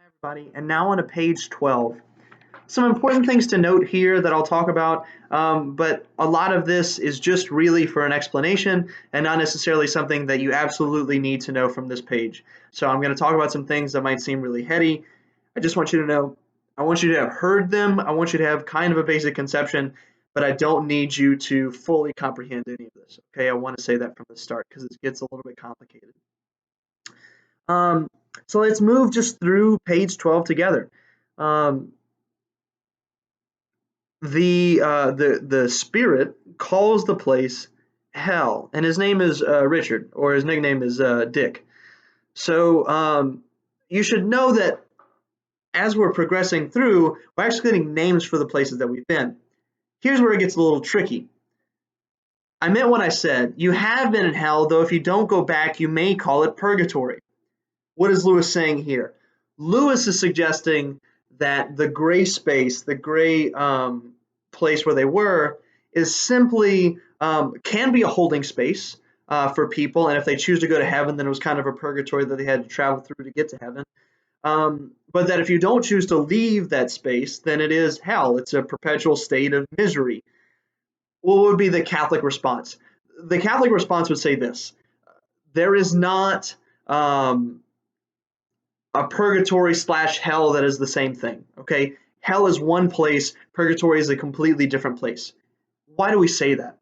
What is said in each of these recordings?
Everybody, and now on to page 12. Some important things to note here that I'll talk about, but a lot of this is just really for an explanation and not necessarily something that you absolutely need to know from this page. So I'm going to talk about some things that might seem really heady. I just want you to know, I want you to have heard them, I want you to have kind of a basic conception, but I don't need you to fully comprehend any of this. Okay, I want to say that from the start because it gets a little bit complicated. Um, so let's move just through page 12 together. Um, the spirit calls the place hell, and his name is Richard, or his nickname is Dick. So you should know that as we're progressing through, we're actually getting names for the places that we've been. Here's where it gets a little tricky. I meant what I said. You have been in hell, though if you don't go back, you may call it purgatory. What is Lewis saying here? Lewis is suggesting that the gray space, the gray place where they were, is simply can be a holding space for people, and if they choose to go to heaven, then it was kind of a purgatory that they had to travel through to get to heaven. But that if you don't choose to leave that space, then it is hell. It's a perpetual state of misery. What would be the Catholic response? The Catholic response would say this: there is not a purgatory slash hell that is the same thing. Okay, hell is one place, purgatory is a completely different place. Why do we say that?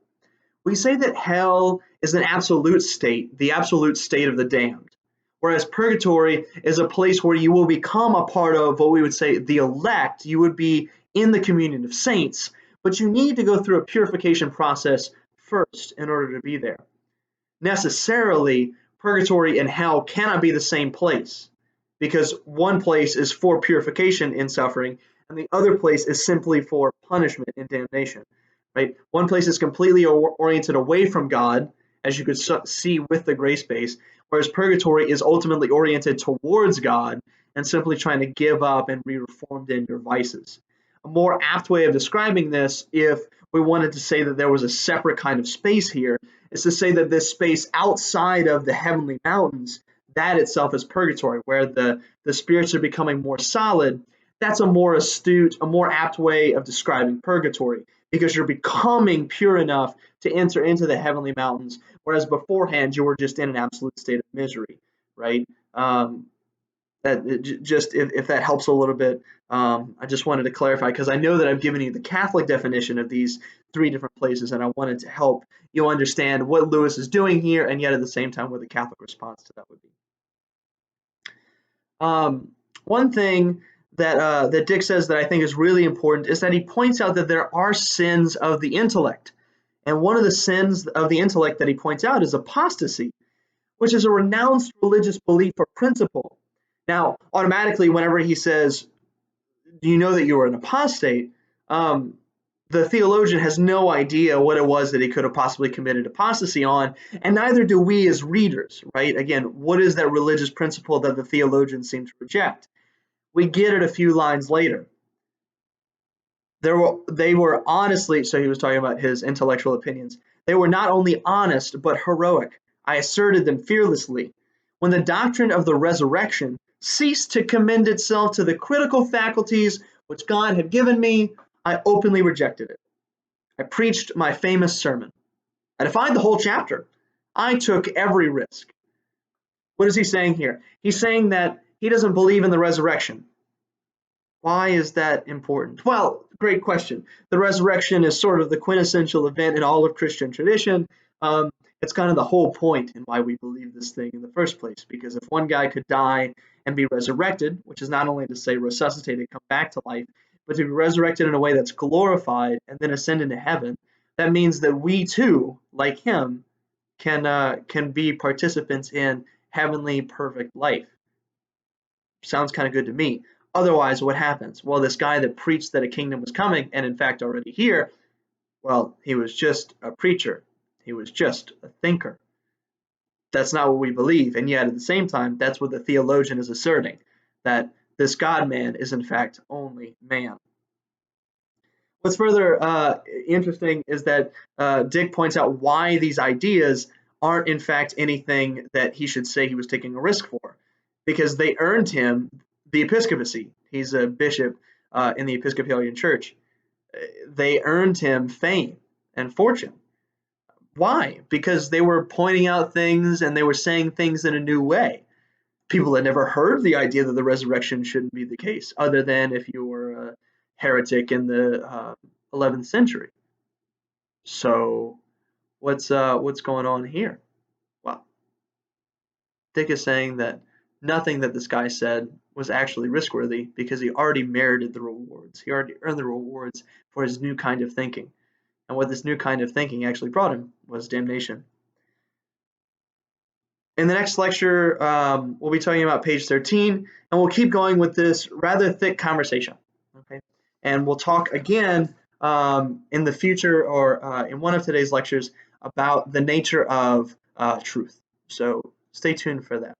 We say that hell is an absolute state, the absolute state of the damned, whereas purgatory is a place where you will become a part of what we would say the elect. You would be in the communion of saints, but you need to go through a purification process first in order to be there. Necessarily, purgatory and hell cannot be the same place, because one place is for purification in suffering and the other place is simply for punishment and damnation, right? One place is completely oriented away from God, as you could see with the gray space, whereas purgatory is ultimately oriented towards God and simply trying to give up and be reformed in your vices. A more apt way of describing this, if we wanted to say that there was a separate kind of space here, is to say that this space outside of the heavenly mountains, that itself is purgatory, where the spirits are becoming more solid. That's a more astute, a more apt way of describing purgatory, because you're becoming pure enough to enter into the heavenly mountains, whereas beforehand you were just in an absolute state of misery, right? That just if that helps a little bit, I just wanted to clarify because I know that I've given you the Catholic definition of these three different places, and I wanted to help you understand what Lewis is doing here, and yet at the same time what the Catholic response to that would be. One thing that Dick says that I think is really important is that he points out that there are sins of the intellect, and one of the sins of the intellect that he points out is apostasy, which is a renounced religious belief or principle. Now, automatically, whenever he says, "Do you know that you are an apostate?" The theologian has no idea what it was that he could have possibly committed apostasy on, and neither do we as readers, right? Again, what is that religious principle that the theologian seems to reject? We get it a few lines later. They were honestly, so he was talking about his intellectual opinions. They were not only honest, but heroic. I asserted them fearlessly. When the doctrine of the resurrection ceased to commend itself to the critical faculties which God had given me, I openly rejected it. I preached my famous sermon. I defined the whole chapter. I took every risk. What is he saying here? He's saying that he doesn't believe in the resurrection. Why is that important? Well, great question. The resurrection is sort of the quintessential event in all of Christian tradition. It's kind of the whole point in why we believe this thing in the first place. Because if one guy could die and be resurrected, which is not only to say resuscitated, come back to life, but to be resurrected in a way that's glorified and then ascend into heaven, that means that we too, like him, can be participants in heavenly perfect life. Sounds kind of good to me. Otherwise, what happens? Well, this guy that preached that a kingdom was coming, and in fact already here, well, he was just a preacher. He was just a thinker. That's not what we believe, and yet at the same time, that's what the theologian is asserting, that this God-man is in fact only man. What's further interesting is that Dick points out why these ideas aren't in fact anything that he should say he was taking a risk for, because they earned him the episcopacy. He's a bishop in the Episcopalian Church. They earned him fame and fortune. Why? Because they were pointing out things and they were saying things in a new way. People had never heard the idea that the resurrection shouldn't be the case, other than if you were a heretic in the 11th century. So what's going on here? Well, Dick is saying that nothing that this guy said was actually risk-worthy because he already merited the rewards. He already earned the rewards for his new kind of thinking. And what this new kind of thinking actually brought him was damnation. In the next lecture, we'll be talking about page 13, and we'll keep going with this rather thick conversation. Okay, and we'll talk again in the future or in one of today's lectures about the nature of truth. So stay tuned for that.